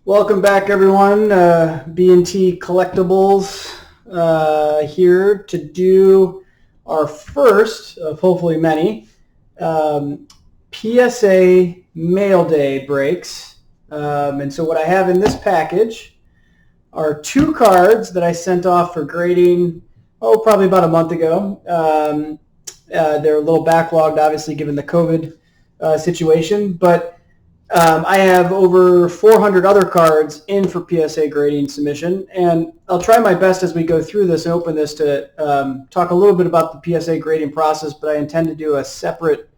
Welcome back, everyone. B&T Collectibles here to do our first of hopefully many PSA Mail Day breaks. And so what I have in this package are two cards that I sent off for grading, probably about a month ago. They're a little backlogged, obviously, given the COVID situation, but I have over 400 other cards in for PSA grading submission, and I'll try my best as we go through this and open this to talk a little bit about the PSA grading process, but I intend to do a separate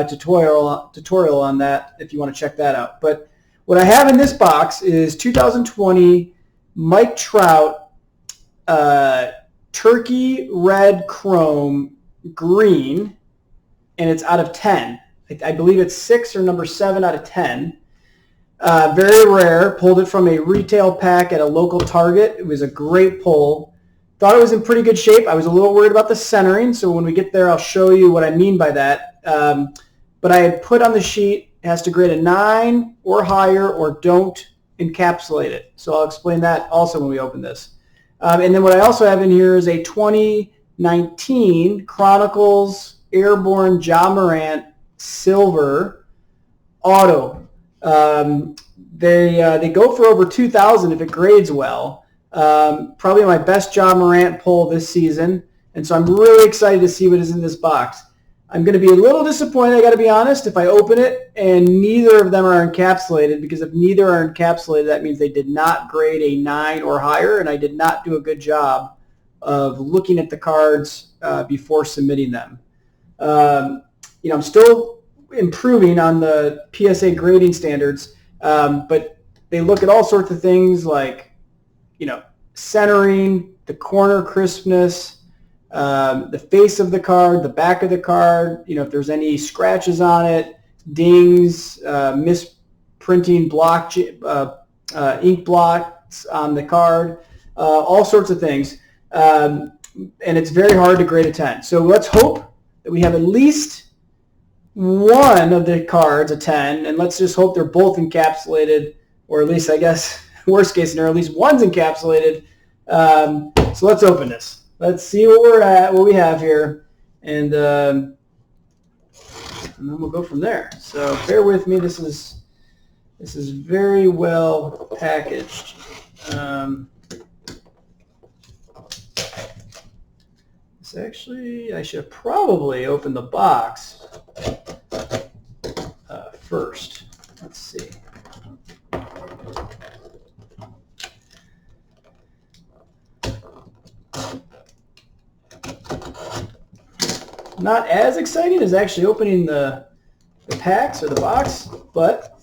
tutorial on that if you want to check that out. But what I have in this box is 2020 Mike Trout Turkey Red Chrome Green, and it's out of 10. I believe it's 6 or number 7 out of 10. Very rare. Pulled it from a retail pack at a local Target. It was a great pull. Thought it was in pretty good shape. I was a little worried about the centering, so when we get there, I'll show you what I mean by that. But I had put on the sheet, it has to grade a 9 or higher, or don't encapsulate it. So I'll explain that also when we open this. And then what I also have in here is a 2019 Chronicles Airborne Morant Silver Auto. They go for over 2,000 if it grades well. Probably my best Morant pull this season, and so I'm really excited to see what is in this box. I'm going to be a little disappointed, I got to be honest, if I open it and neither of them are encapsulated, because if neither are encapsulated, that means they did not grade a 9 or higher, and I did not do a good job of looking at the cards before submitting them. I'm still improving on the PSA grading standards, but they look at all sorts of things like, centering, the corner crispness, the face of the card, the back of the card, if there's any scratches on it, dings, misprinting ink blots on the card, all sorts of things. And it's very hard to grade a 10. So let's hope that we have at least one of the cards a 10, and let's just hope they're both encapsulated, or at least, I guess, worst case scenario, at least one's encapsulated. So let's open this. Let's see what we're at, what we have here, and then we'll go from there. So bear with me. This is very well packaged. Actually, I should probably open the box first. Let's see. Not as exciting as actually opening the packs or the box, but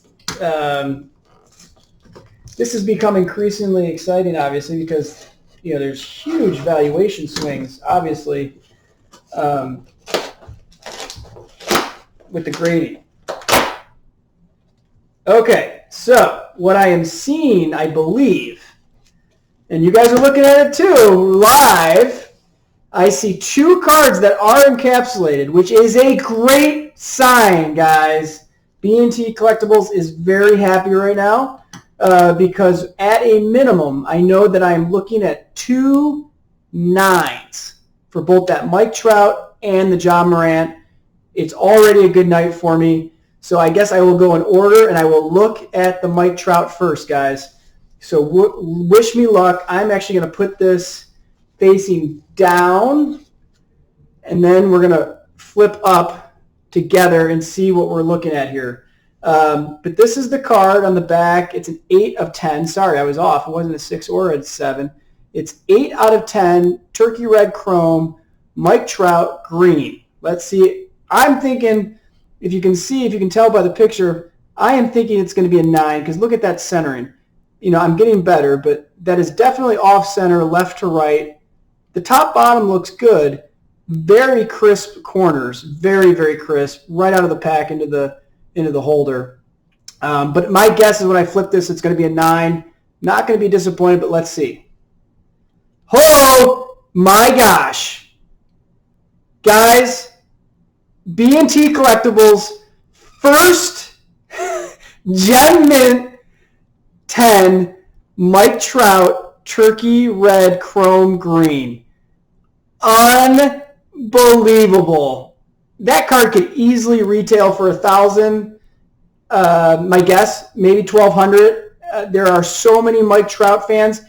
this has become increasingly exciting, obviously, because there's huge valuation swings, obviously, with the grading. Okay, so what I am seeing, I believe, and you guys are looking at it too, live, I see two cards that are encapsulated, which is a great sign, guys. B&T Collectibles is very happy right now. Because at a minimum, I know that I'm looking at 2 9s for both that Mike Trout and the Morant. It's already a good night for me. So I guess I will go in order, and I will look at the Mike Trout first, guys. So wish me luck. I'm actually going to put this facing down, and then we're going to flip up together and see what we're looking at here. But this is the card on the back. It's an 8 of 10. Sorry, I was off. It wasn't a 6 or a 7. It's 8 out of 10, Turkey Red Chrome, Mike Trout Green. Let's see. I'm thinking, if you can tell by the picture, I am thinking it's going to be a 9, because look at that centering. I'm getting better, but that is definitely off center, left to right. The top bottom looks good. Very crisp corners. Very, very crisp. Right out of the pack into the holder. But my guess is when I flip this, it's going to be a 9. Not going to be disappointed, but let's see. Oh my gosh. Guys, B&T Collectibles first Gem Mint 10, Mike Trout, turkey red chrome green. Unbelievable. That card could easily retail for $1,000. My guess, maybe $1,200. There are so many Mike Trout fans.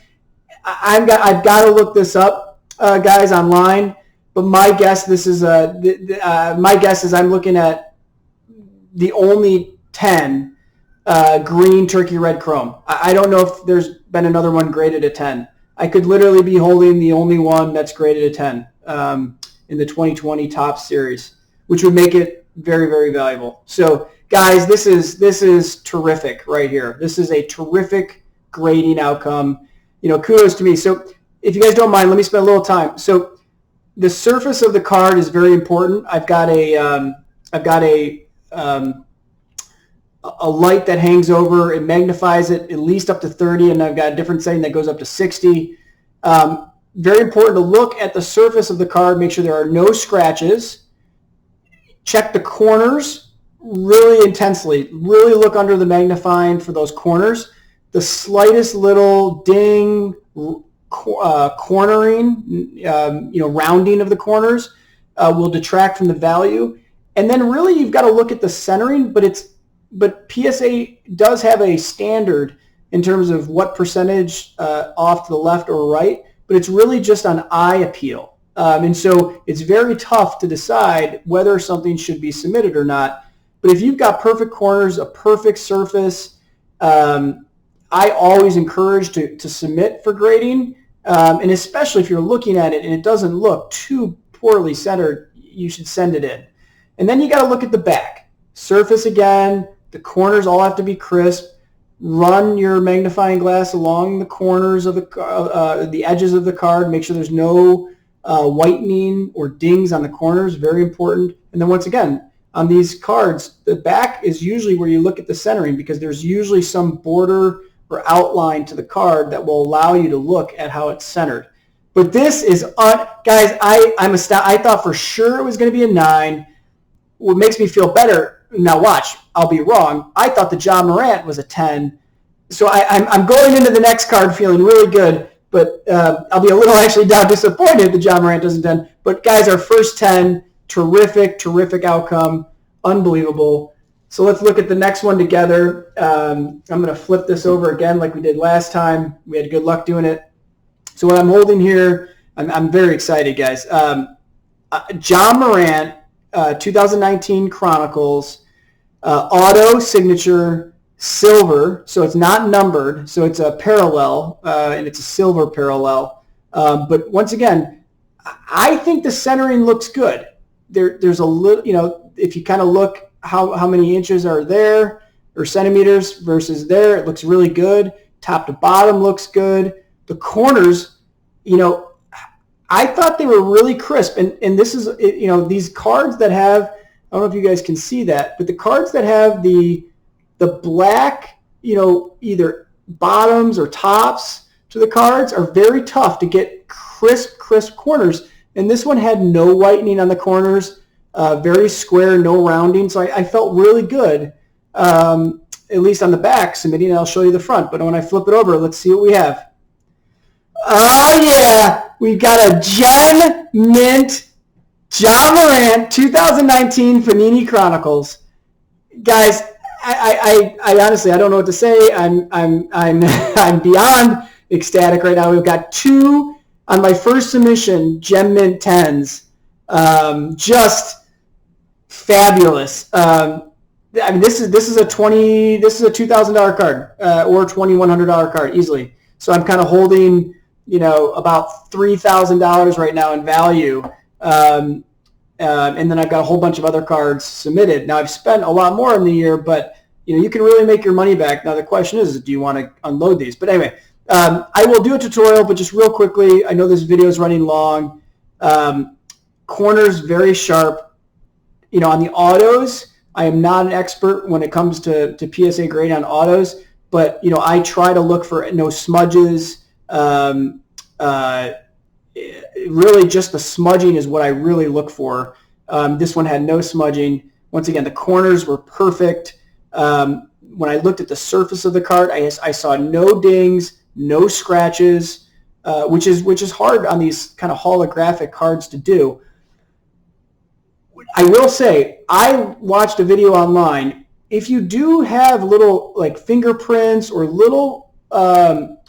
I've got to look this up, guys, online. But my guess, my guess is I'm looking at the only 10 green turkey red chrome. I don't know if there's been another one graded at 10. I could literally be holding the only one that's graded at 10 in the 2020 Topps series, which would make it very, very valuable. So, guys, this is terrific right here. This is a terrific grading outcome. Kudos to me. So, if you guys don't mind, let me spend a little time. So, the surface of the card is very important. I've got a light that hangs over. It magnifies it at least up to 30, and I've got a different setting that goes up to 60. Very important to look at the surface of the card, make sure there are no scratches. Check the corners really intensely. Really look under the magnifying for those corners. The slightest little ding, cornering, rounding of the corners will detract from the value. And then really you've got to look at the centering, but PSA does have a standard in terms of what percentage off to the left or right, but it's really just on eye appeal. And so it's very tough to decide whether something should be submitted or not. But if you've got perfect corners, a perfect surface, I always encourage to submit for grading. And especially if you're looking at it and it doesn't look too poorly centered, you should send it in. And then you got to look at the back. Surface again, the corners all have to be crisp. Run your magnifying glass along the corners of the edges of the card. Make sure there's no whitening or dings on the corners. Very important. And then once again, on these cards, the back is usually where you look at the centering because there's usually some border or outline to the card that will allow you to look at how it's centered. But this is, guys, I'm astounded. I thought for sure it was going to be a 9. What makes me feel better, now watch, I'll be wrong. I thought the Ja Morant was a 10. So I'm going into the next card feeling really good, but I'll be a little actually now disappointed that Ja Morant doesn't 10. But guys, our first 10, terrific, terrific outcome, unbelievable. So let's look at the next one together. I'm going to flip this over again like we did last time. We had good luck doing it. So what I'm holding here, I'm very excited, guys. Ja Morant, 2019 Chronicles, auto signature, silver. So it's not numbered. So it's a parallel, and it's a silver parallel. But once again, I think the centering looks good. There's a little, if you kind of look how many inches are there or centimeters versus there, it looks really good. Top to bottom looks good. The corners, I thought they were really crisp. And this is, these cards that have, I don't know if you guys can see that, but the cards that have the black, either bottoms or tops to the cards are very tough to get crisp corners. And this one had no whitening on the corners, very square, no rounding. So I felt really good, at least on the back submitting, and I'll show you the front. But when I flip it over, let's see what we have. Oh, yeah. We've got a Gem Mint Ja Morant 2019 Panini Chronicles. Guys, I honestly, I don't know what to say. I'm beyond ecstatic right now. We've got 2 on my first submission, Gem Mint 10s. Just fabulous. This is a $2,000 card or $2,100 card easily. So I'm kind of holding, about $3,000 right now in value. And then I've got a whole bunch of other cards submitted. Now I've spent a lot more in the year, but you can really make your money back. Now the question is, do you want to unload these? But anyway, I will do a tutorial, but just real quickly, I know this video is running long. Corners very sharp. On the autos, I am not an expert when it comes to PSA grade on autos, but I try to look for no smudges. Really just the smudging is what I really look for. This one had no smudging. Once again, the corners were perfect. when I looked at the surface of the card, I saw no dings, no scratches, which is hard on these kind of holographic cards to do. I will say, I watched a video online. If you do have little like fingerprints or little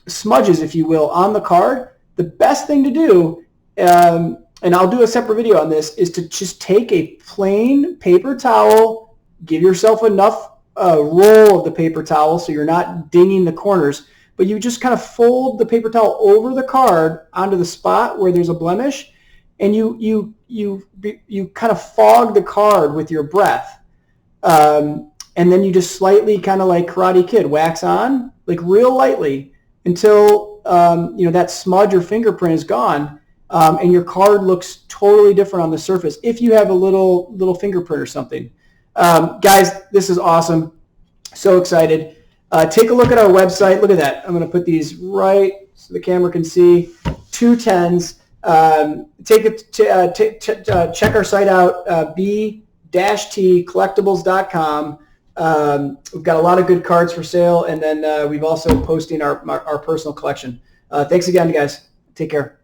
smudges, if you will, on the card, the best thing to do, and I'll do a separate video on this, is to just take a plain paper towel, give yourself enough roll of the paper towel so you're not dinging the corners, but you just kind of fold the paper towel over the card onto the spot where there's a blemish, and you kind of fog the card with your breath. And then you just slightly, kind of like Karate Kid, wax on, like real lightly, until that smudge or fingerprint is gone, and your card looks totally different on the surface if you have a little fingerprint or something. Guys, this is awesome. So excited. Take a look at our website. Look at that. I'm going to put these right so the camera can see. 2 10s. Check our site out, b-tcollectibles.com. We've got a lot of good cards for sale, and then we've also posting our personal collection. Thanks again, guys. Take care.